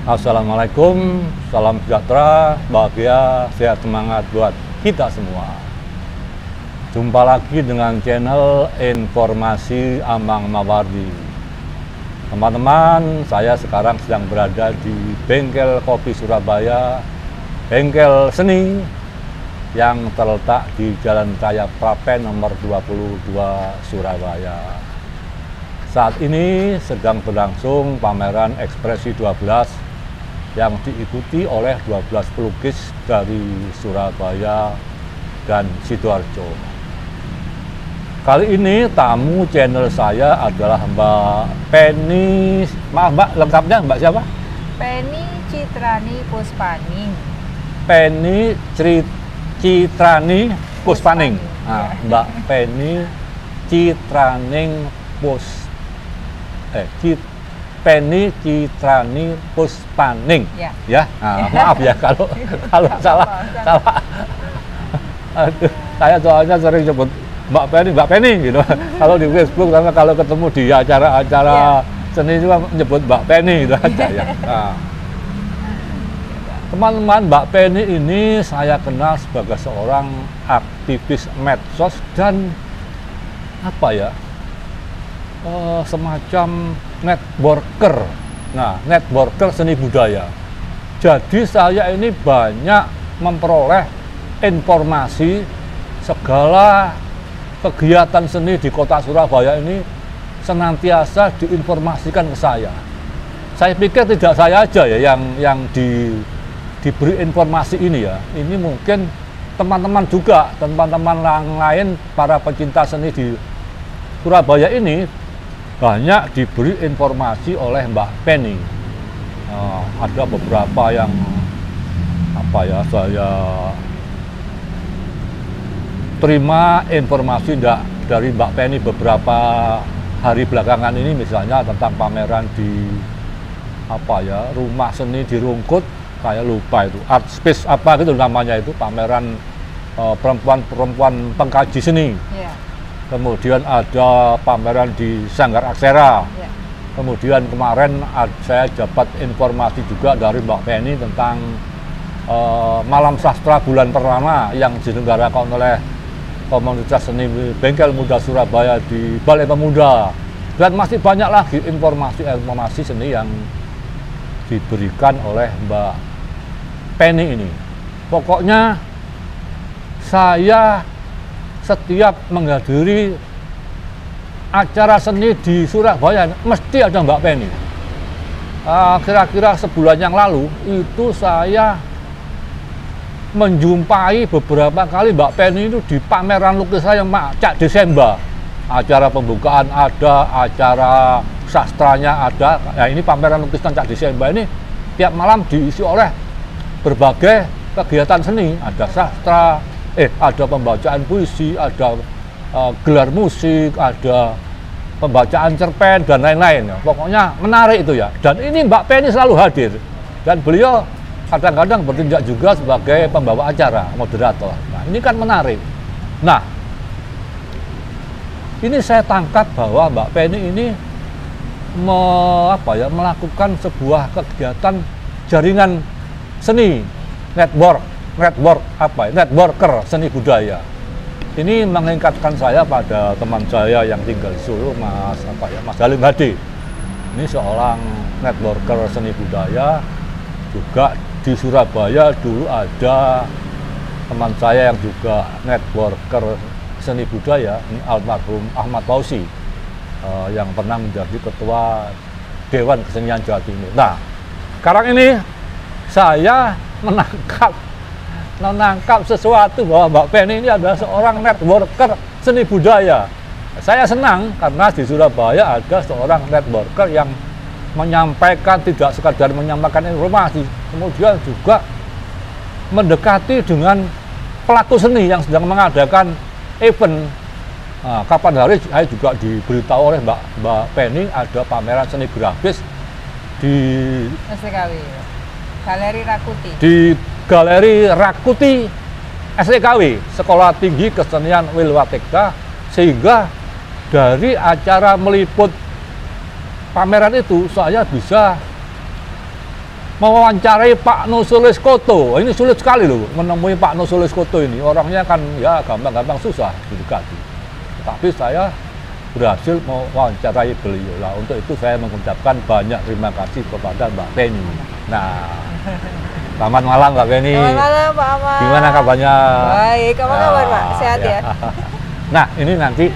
Assalamualaikum, salam sejahtera, bahagia, sehat semangat buat kita semua. Jumpa lagi dengan channel Informasi Amang Mawardi. Teman-teman, saya sekarang sedang berada di Bengkel Kopi Surabaya, bengkel seni yang terletak di Jalan Raya Prapen nomor 22 Surabaya. Saat ini sedang berlangsung pameran Ekspresi 12 yang diikuti oleh 12 pelukis dari Surabaya dan Sidoarjo. Kali ini tamu channel saya adalah Mbak Penny. Maaf Mbak, lengkapnya Mbak siapa? Penny Citrani Puspaning. Penny Citrani Puspaning. Nah, Mbak Penny Citraning Penny Citrani Puspaning, ya. Nah, maaf ya kalau salah. Aduh, saya soalnya sering sebut Mbak Penny gitu. Kalau di Facebook, karena kalau ketemu di acara-acara seni juga menyebut Mbak Penny gitu aja ya. Nah, teman-teman, Mbak Penny ini saya kenal sebagai seorang aktivis medsos dan apa ya? Semacam networker. Nah, networker seni budaya. Jadi saya ini banyak memperoleh informasi segala kegiatan seni di kota Surabaya ini senantiasa diinformasikan ke saya. Saya pikir tidak saya aja ya yang diberi informasi ini ya. Ini mungkin teman-teman juga, teman-teman lain para pecinta seni di Surabaya ini banyak diberi informasi oleh Mbak Penny. Ada beberapa yang saya terima informasi dari Mbak Penny beberapa hari belakangan ini, misalnya tentang pameran di rumah seni di Rungkut, saya lupa itu, Art Space apa gitu namanya, itu pameran perempuan pengkaji seni. Kemudian ada pameran di Sanggar Aksara. Kemudian kemarin saya dapat informasi juga dari Mbak Penny tentang Malam Sastra Bulan Pertama yang diselenggarakan oleh Komunitas Seni Bengkel Muda Surabaya di Balai Pemuda. Dan masih banyak lagi informasi seni yang diberikan oleh Mbak Penny ini. Pokoknya saya setiap menghadiri acara seni di Surabaya mesti ada Mbak Penny. Kira-kira sebulan yang lalu itu saya menjumpai beberapa kali Mbak Penny itu di pameran lukisan yang Cak Desember. Acara pembukaan ada, acara sastranya ada. Ya, ini pameran lukisan Cak Desember ini tiap malam diisi oleh berbagai kegiatan seni. Ada sastra, ada pembacaan puisi, ada gelar musik, ada pembacaan cerpen dan lain-lain. Pokoknya menarik itu ya. Dan ini Mbak Penny selalu hadir. Dan beliau kadang-kadang bertindak juga sebagai pembawa acara, moderator. Nah, ini kan menarik. Nah, ini saya tangkap bahwa Mbak Penny ini melakukan sebuah kegiatan jaringan seni, networker seni budaya. Ini mengingatkan saya pada teman saya yang tinggal di Solo, Mas Halim Hadi. Ini seorang networker seni budaya. Juga di Surabaya dulu ada teman saya yang juga networker seni budaya, ini almarhum Ahmad Fauzi, yang pernah menjadi ketua Dewan Kesenian Jawa Timur. Nah, sekarang ini saya menangkap sesuatu bahwa Mbak Penny ini adalah seorang networker seni budaya. Saya senang karena di Surabaya ada seorang networker yang menyampaikan, tidak sekadar menyampaikan informasi, kemudian juga mendekati dengan pelaku seni yang sedang mengadakan event. Nah, kapan hari saya juga diberitahu oleh Mbak Penny ada pameran seni grafis di STKW, Galeri Rakuti. Di Galeri Rakuti STKW, Sekolah Tinggi Kesenian Wilwatekta, sehingga dari acara meliput pameran itu saya bisa mewawancarai Pak Nusulis Koto. Ini sulit sekali loh menemui Pak Nusulis Koto ini. Orangnya kan ya gampang-gampang susah didekati. Tapi saya berhasil mewawancarai beliau. Lah untuk itu saya mengucapkan banyak terima kasih kepada Mbak Penny. Nah, selamat malam Mbak Penny. Selamat malam Pak Aman. Gimana kabarnya? Baik, apa kabar Pak? Sehat ya? Nah, ini nanti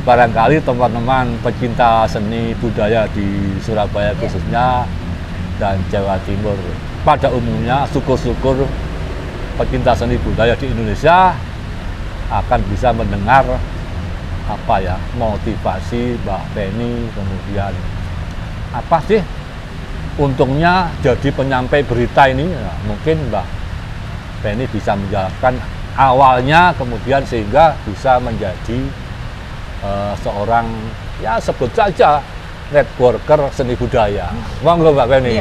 barangkali teman-teman pecinta seni budaya di Surabaya khususnya dan Jawa Timur pada umumnya, syukur-syukur pecinta seni budaya di Indonesia akan bisa mendengar apa ya, motivasi Mbak Penny, kemudian apa sih untungnya jadi penyampai berita ini. Nah, mungkin Mbak Penny bisa menjelaskan awalnya, kemudian sehingga bisa menjadi seorang, ya sebut saja networker seni budaya. Monggo Mbak Penny.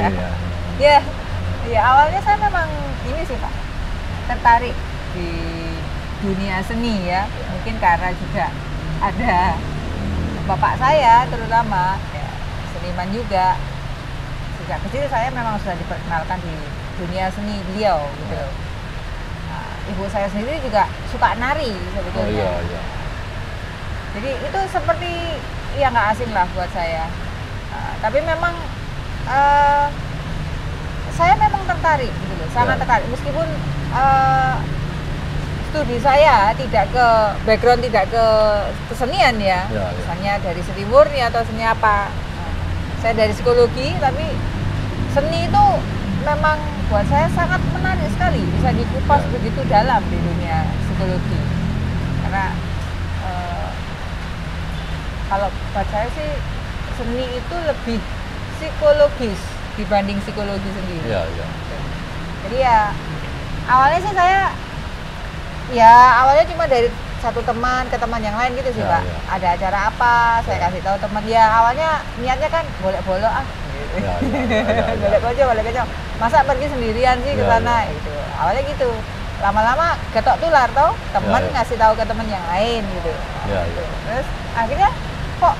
Ya, awalnya saya memang ini sih Pak, tertarik di dunia seni ya. Mungkin karena juga ada bapak saya terutama ya, seniman juga. Sejak kecil saya memang sudah diperkenalkan di dunia seni beliau gitu. Nah, ibu saya sendiri juga suka nari sebetulnya. Jadi itu seperti ya nggak asing lah buat saya. Tapi memang saya memang tertarik gitu loh, sangat tertarik. Meskipun studi saya tidak ke background, tidak ke kesenian ya. Misalnya dari seni murni atau seni apa. Saya dari psikologi, tapi seni itu memang buat saya sangat menarik sekali, bisa dikupas begitu dalam di dunia psikologi. Karena kalau buat saya sih seni itu lebih psikologis dibanding psikologi sendiri. Jadi ya awalnya sih saya awalnya cuma dari satu teman ke teman yang lain gitu sih Pak. Ada acara apa, saya kasih tahu teman. Ya awalnya niatnya kan boleh-boleh boleh kocok. Masa pergi sendirian sih ke sana gitu. Awalnya gitu. Lama-lama getok tular toh, teman ngasih tahu ke teman yang lain gitu. Terus akhirnya kok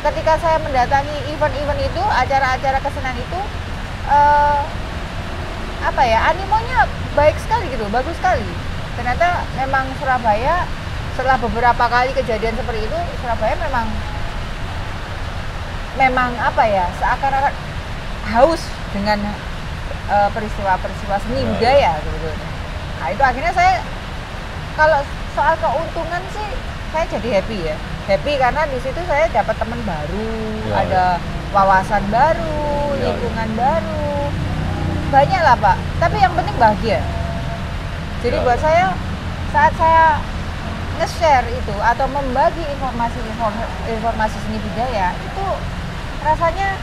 ketika saya mendatangi event-event itu, acara-acara kesenian itu animonya baik sekali gitu, bagus sekali. Ternyata memang Surabaya setelah beberapa kali kejadian seperti itu, Surabaya memang seakan-akan haus dengan peristiwa-peristiwa seni budaya sebetulnya. Nah itu akhirnya saya, kalau soal keuntungan sih saya jadi happy karena di situ saya dapat teman baru, ada wawasan baru, lingkungan baru, banyak lah Pak. Tapi yang penting bahagia. Jadi buat saya saat saya nge-share itu atau membagi informasi seni budaya itu rasanya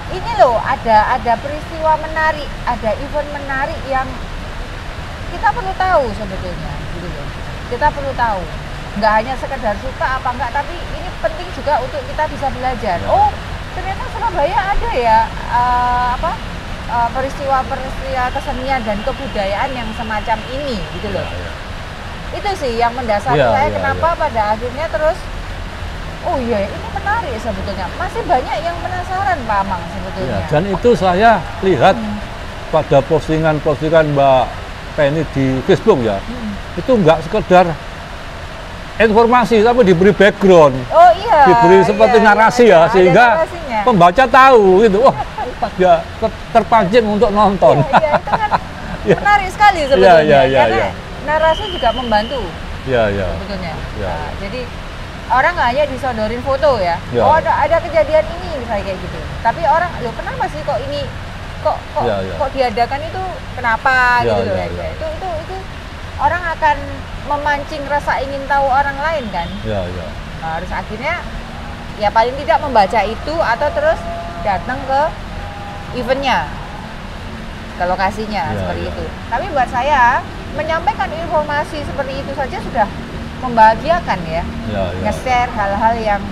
ini ada peristiwa menarik, ada event menarik yang kita perlu tahu sebetulnya gitu loh. Kita perlu tahu, nggak hanya sekedar suka apa enggak, tapi ini penting juga untuk kita bisa belajar. Oh ternyata Surabaya ada ya peristiwa-peristiwa kesenian dan kebudayaan yang semacam ini gitu loh. Itu sih yang mendasari saya kenapa pada akhirnya terus ini menarik sebetulnya. Masih banyak yang penasaran Pak Amang sebetulnya. Dan itu saya lihat pada postingan-postingan Mbak Penny di Facebook ya. Itu nggak sekedar informasi, tapi diberi background. Diberi seperti narasi sehingga pembaca tahu gitu. Dia terpancing untuk nonton. Itu kan menarik sekali sebetulnya. Karena narasi juga membantu. Sebetulnya. Nah, jadi orang nggak hanya disodorin foto ya. Ada kejadian ini misalnya kayak gitu. Tapi orang, kenapa sih kok ini kok diadakan itu kenapa gitu loh. Itu orang akan memancing rasa ingin tahu orang lain kan. Nah, harus akhirnya ya paling tidak membaca itu atau terus datang ke eventnya, ke lokasinya seperti itu. Tapi buat saya menyampaikan informasi seperti itu saja sudah membahagiakan ya. Nge-share hal-hal yang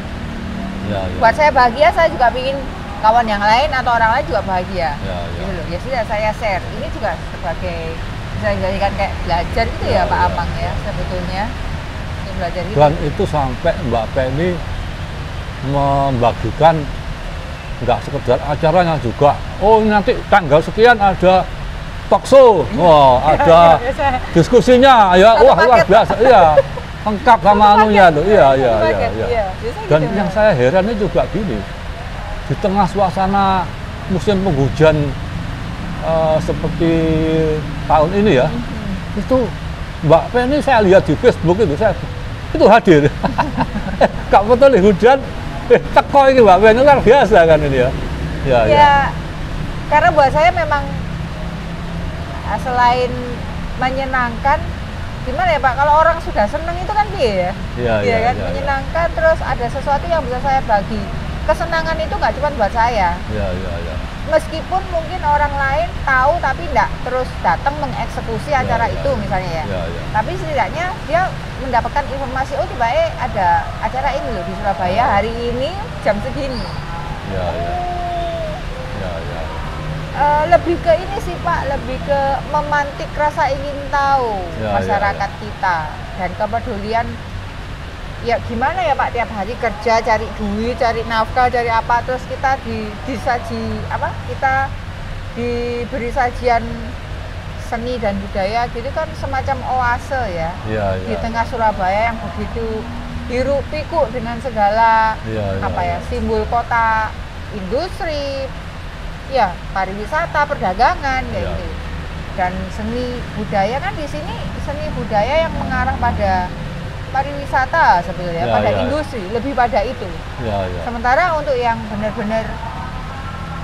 buat saya bahagia, saya juga ingin kawan yang lain atau orang lain juga bahagia. Gitu loh. Ya sudah saya share. Ini juga sebagai bisa dijadikan kayak belajar gitu ya Pak Amang ya sebetulnya. Dan itu sampai Mbak Penny membagikan nggak sekedar acaranya juga. Oh nanti tanggal sekian ada talk show, wah ada diskusinya, ya wah luar biasa, iya lengkap sama anunya tuh, iya. Dan gitu, yang saya herannya juga gini, di tengah suasana musim penghujan seperti tahun ini ya, itu Mbak Penny saya lihat di Facebook itu hadir, Kak betul nih hujan. Teko ini Mbak Penny luar biasa kan ini ya. Ya. Karena buat saya memang selain menyenangkan, gimana ya Pak? Kalau orang sudah seneng itu kan dia ya. Menyenangkan, terus ada sesuatu yang bisa saya bagi. Kesenangan itu nggak cuma buat saya. Meskipun mungkin orang lain tahu tapi enggak terus datang mengeksekusi acara itu misalnya ya. Tapi setidaknya dia mendapatkan informasi, oh tiba ada acara ini loh di Surabaya hari ini jam segini. Lebih ke ini sih Pak, lebih ke memantik rasa ingin tahu masyarakat kita dan kepedulian. Ya gimana ya Pak, tiap hari kerja cari duit, cari nafkah, cari apa, terus kita kita diberi sajian seni dan budaya gitu kan, semacam oase ya. Di tengah Surabaya yang begitu hiruk pikuk dengan segala simbol kota, industri, ya pariwisata, perdagangan kayak gitu. Dan seni budaya kan di sini seni budaya yang mengarah pada pariwisata sebetulnya, pada industri, lebih pada itu. Sementara untuk yang benar-benar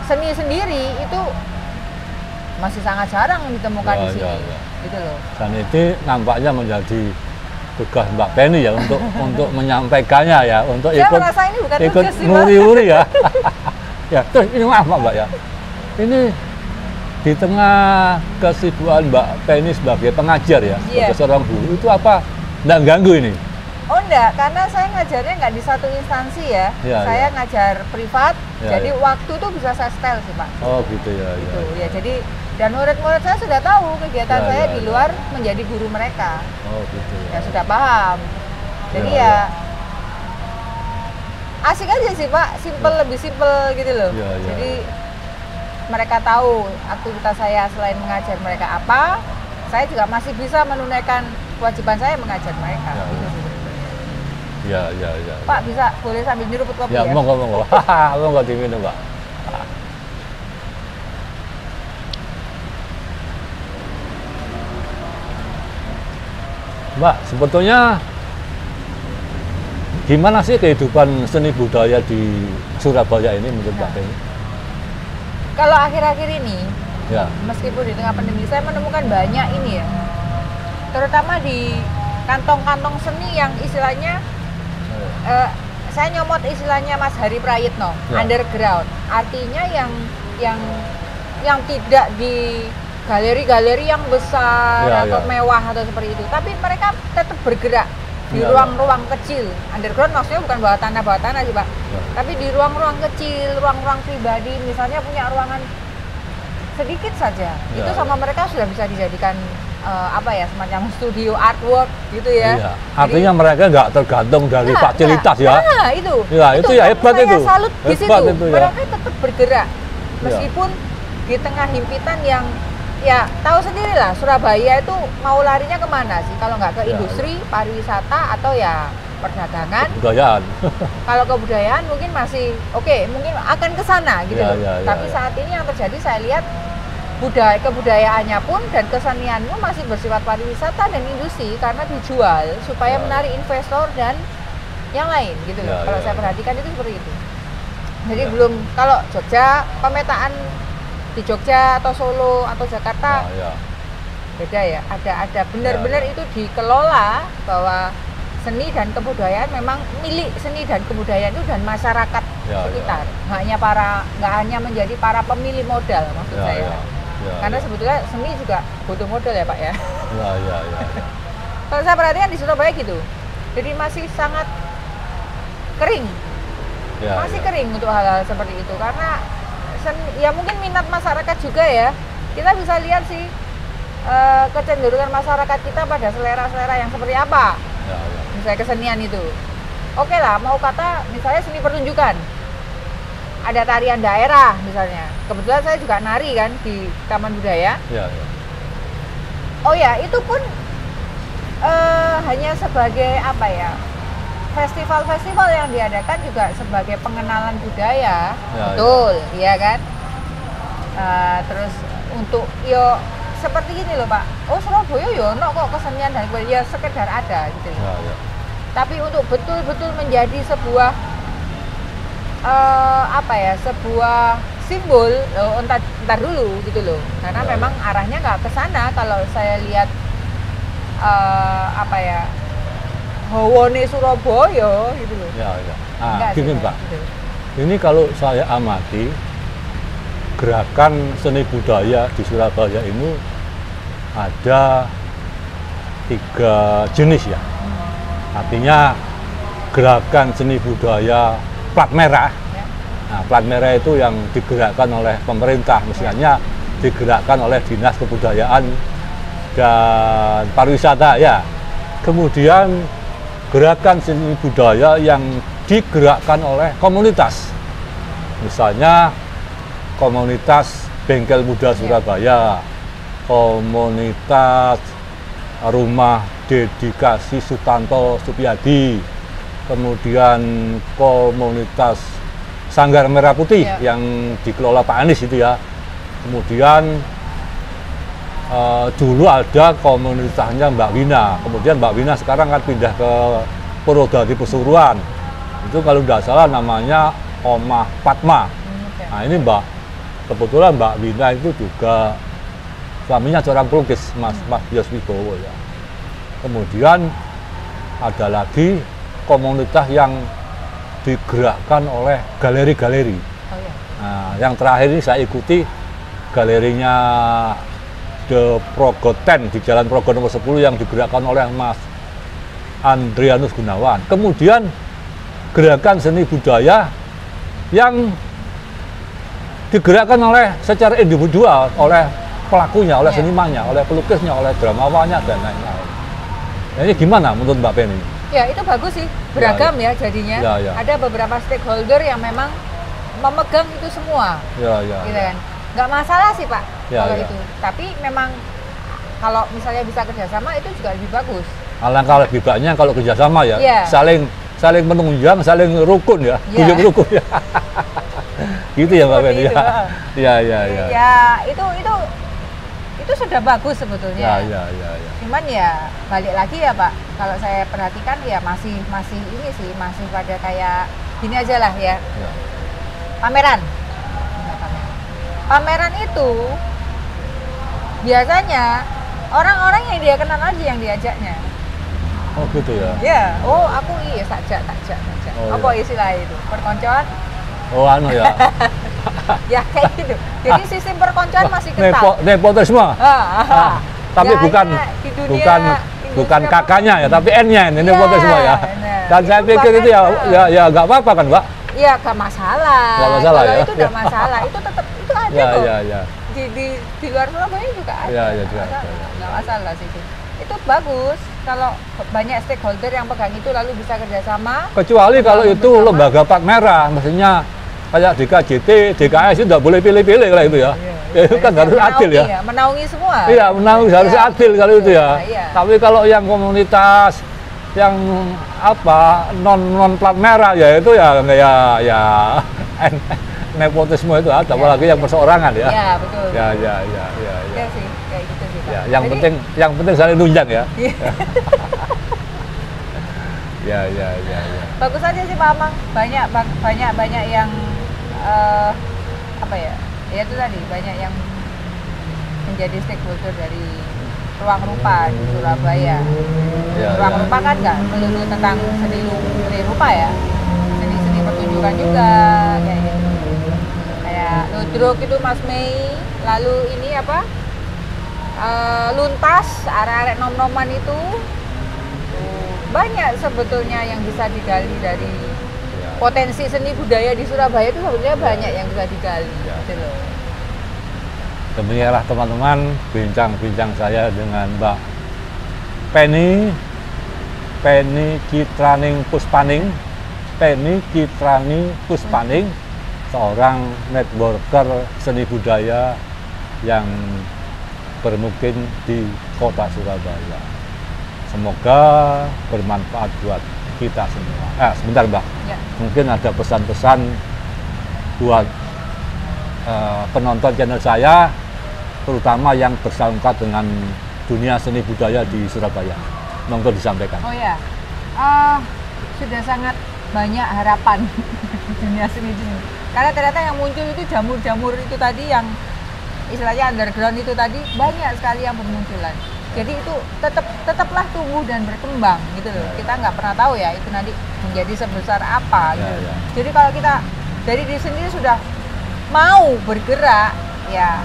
seni sendiri itu masih sangat jarang ditemukan di sini. Gitu loh. Dan itu nampaknya menjadi tugas Mbak Penny ya untuk menyampaikannya ya, untuk saya merasa ini bukan ikut tugas sih, nguri-nguri ya. Ya, terus ini maaf Mbak ya. Ini di tengah kesibukan Mbak Penny sebagai pengajar ya, sebagai seorang guru, itu apa nggak ganggu ini? Oh enggak, karena saya ngajarnya nggak di satu instansi ya. Saya ngajar privat, jadi waktu tuh bisa saya setel sih Pak. Oh gitu ya. Gitu ya. Jadi dan murid-murid saya sudah tahu kegiatan saya di luar menjadi guru mereka. Oh gitu ya. Ya sudah paham. Jadi asik aja sih Pak, lebih simple gitu loh. Jadi mereka tahu aktivitas saya selain mengajar mereka apa, saya juga masih bisa menunaikan kewajiban saya mengajar mereka. Ya. Pak bisa boleh sambil nyeruput kopi ya? Monggo. Monggo diminum Pak. Mbak, sebetulnya gimana sih kehidupan seni budaya di Surabaya ini menurut Mbak Penny? Kalau akhir-akhir ini, meskipun di tengah pandemi, saya menemukan banyak ini ya, terutama di kantong-kantong seni yang istilahnya, saya nyomot istilahnya Mas Hari Prayitno, underground. Artinya yang tidak di galeri-galeri yang besar atau mewah atau seperti itu, tapi mereka tetap bergerak di ruang-ruang kecil. Underground maksudnya bukan bawah tanah sih Pak, tapi di ruang-ruang kecil, ruang-ruang pribadi, misalnya punya ruangan sedikit saja, itu sama mereka sudah bisa dijadikan semacam studio artwork gitu ya. Artinya mereka nggak tergantung dari fasilitas ya. Itu ya hebat itu. Saya salut di situ. Mereka tetap bergerak meskipun di tengah himpitan yang ya tahu sendiri lah, Surabaya itu mau larinya kemana sih kalau nggak ke industri, pariwisata atau ya perdagangan. Kebudayaan. Kalau kebudayaan mungkin masih mungkin akan ke sana gitu loh. Tapi saat ini yang terjadi saya lihat kebudayaannya pun dan keseniannya masih bersifat pariwisata dan industri karena dijual supaya menarik investor dan yang lain gitu loh. Kalau saya perhatikan itu seperti itu. Jadi belum, kalau Jogja, pemetaan di Jogja atau Solo atau Jakarta beda ya. Ada benar-benar itu dikelola bahwa seni dan kebudayaan memang milik seni dan kebudayaan itu dan masyarakat sekitar. Nggak hanya menjadi para pemilik modal maksud saya. Karena sebetulnya seni juga butuh modal ya Pak ya. Kalau saya perhatikan di Surabaya gitu, jadi masih sangat kering, kering untuk hal-hal seperti itu karena ya mungkin minat masyarakat juga ya. Kita bisa lihat sih kecenderungan masyarakat kita pada selera-selera yang seperti apa. Misalnya kesenian itu, oke lah, mau kata misalnya seni pertunjukan, ada tarian daerah misalnya. Kebetulan saya juga nari kan di Taman Budaya. Ya, ya. Oh ya, itu pun hanya sebagai apa ya? Festival-festival yang diadakan juga sebagai pengenalan budaya, ya, betul, iya kan? Terus untuk yo seperti gini loh Pak. Oh Surabaya yo no kok kesenian dan ya sekedar ada gitu. Ya, ya. Tapi untuk betul-betul menjadi sebuah apa ya, sebuah simbol, entar dulu gitu loh. Karena ya, memang ya. arahnya nggak ke sana kalau saya lihat apa ya, hawane Surabaya gitu loh. Ya, ya. Nah, Enggak gini sih, Mbak. gitu. Ini kalau saya amati gerakan seni budaya di Surabaya ini ada 3 jenis ya. Artinya gerakan seni budaya plat merah. Ya. Nah, plat merah itu yang digerakkan oleh pemerintah, misalnya digerakkan oleh Dinas Kebudayaan dan Pariwisata ya. Kemudian gerakan seni budaya yang digerakkan oleh komunitas. Misalnya komunitas Bengkel Muda Surabaya, komunitas Rumah Dedikasi Sutanto Supyadi, kemudian komunitas Sanggar Merah Putih yang dikelola Pak Anies itu ya. Kemudian dulu ada komunitasnya Mbak Wina, kemudian Mbak Wina sekarang kan pindah ke Purwodadi Pesuruan. Itu kalau tidak salah namanya Omah Fatma. Nah ini Mbak, kebetulan Mbak Wina itu juga suaminya seorang pelukis, Mas Yos Wibowo ya. Kemudian ada lagi komunitas yang digerakkan oleh galeri-galeri. Oh, iya. Nah, yang terakhir ini saya ikuti galerinya The Progoten di Jalan Progo nomor 10 yang digerakkan oleh Mas Andrianus Gunawan. Kemudian gerakan seni budaya yang digerakkan oleh secara individual oleh pelakunya, oleh senimannya, oleh pelukisnya, oleh dramawannya dan lain-lain. Nah, ini gimana menurut Mbak Penny? Ya itu bagus sih, beragam ya jadinya. Ya. Ada beberapa stakeholder yang memang memegang itu semua. Ya. Gitu kan. Nggak masalah sih Pak kalau Ya. itu. Tapi memang kalau misalnya bisa kerjasama itu juga lebih bagus. Alangkah lebih baiknya kalau kerjasama ya, Ya. saling menunjang, saling rukun ya, Ya. guyup rukun ya. Gitu ya Mbak Penny ya. Ya. Ya itu sudah bagus sebetulnya. Ya. Cuman ya balik lagi ya Pak, kalau saya perhatikan ya masih ini sih, masih pada kayak gini aja lah ya. Pameran. Pameran itu biasanya orang-orang yang dia kenal aja yang diajaknya. Oh gitu ya. Ya, oh aku iya takjak. Oh, apa iya. istilah itu? Perkoncoan? Oh anu ya. Ya kayak gitu. Jadi sistem perkoncoan masih ketat. Nepotisme. Tapi Ya, bukan hanya di dunia bukan industri kakaknya ya, tapi N-nya ini Iya, nepotisme ya. nah, Dan saya itu pikir itu bahkan, ya nggak apa-apa kan, Mbak? Iya, gak masalah. Nggak masalah kalau ya. itu udah masalah, itu tetap itu ada kok. Ya. Di luar Surabaya juga ada. Ya, nggak juga masalah. ada. Nggak masalah sih itu. Itu bagus kalau banyak stakeholder yang pegang itu lalu bisa kerjasama. Kecuali kalau itu bersama. lembaga plat merah, mestinya kayak DKJT, DKS itu nggak boleh pilih-pilih lah itu ya. Ya itu kan harus adil ya. Menaungi semua. Iya, menaungi harus adil kalau itu ya. Iya. Tapi kalau yang komunitas yang apa non plat merah ya itu ya nepotisme itu ada, apalagi yang perseorangan ya. Iya, betul. Ya. Iya sih, kayak gitu sih, Pak. Ya, yang Jadi, penting saling nunjang ya. Iya. Ya. Bagus aja sih Pak Amang. Banyak yang apa ya? Ya itu tadi banyak yang menjadi stakeholder dari Ruang Rupa di Surabaya. Ruang Rupa kan nggak melulu tentang seni rupa ya, seni pertunjukan juga kayak gitu. Kayak Ludruk itu Mas Mei, lalu ini apa? Luntas, arek-arek nom-noman itu banyak sebetulnya yang bisa digali dari potensi seni budaya di Surabaya itu sebetulnya banyak yang bisa digali. Gitu loh. Demikianlah teman-teman bincang-bincang saya dengan Mbak Penny Citraning Puspaning, seorang networker seni budaya yang bermukim di kota Surabaya. Semoga bermanfaat buat kita semua. Sebentar Mbak, ya. Mungkin ada pesan-pesan buat penonton channel saya, terutama yang bersangkutan dengan dunia seni budaya di Surabaya. Monggo disampaikan. Oh ya, sudah sangat banyak harapan di dunia seni ini. Karena ternyata yang muncul itu jamur-jamur itu tadi, yang istilahnya underground itu tadi, banyak sekali yang bermunculan. Jadi itu tetaplah tumbuh dan berkembang gitu loh. Kita nggak pernah tahu ya itu nanti menjadi sebesar apa gitu. Jadi kalau kita dari diri sendiri sudah mau bergerak, ya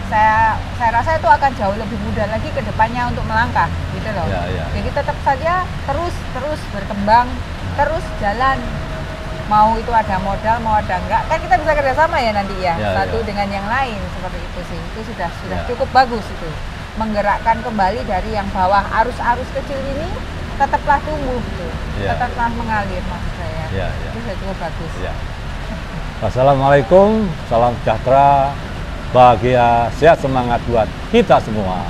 saya rasa itu akan jauh lebih mudah lagi ke depannya untuk melangkah gitu loh. Jadi tetap saja terus berkembang, terus jalan. Mau itu ada modal, mau ada enggak, kan kita bisa kerjasama ya nanti ya, satu dengan yang lain, seperti itu sih. Itu sudah cukup bagus itu. Menggerakkan kembali dari yang bawah, arus-arus kecil ini tetaplah tumbuh gitu. Tetaplah mengalir, maksud saya. Itu sudah cukup bagus. Wassalamualaikum, salam sejahtera, bahagia, sehat, semangat buat kita semua.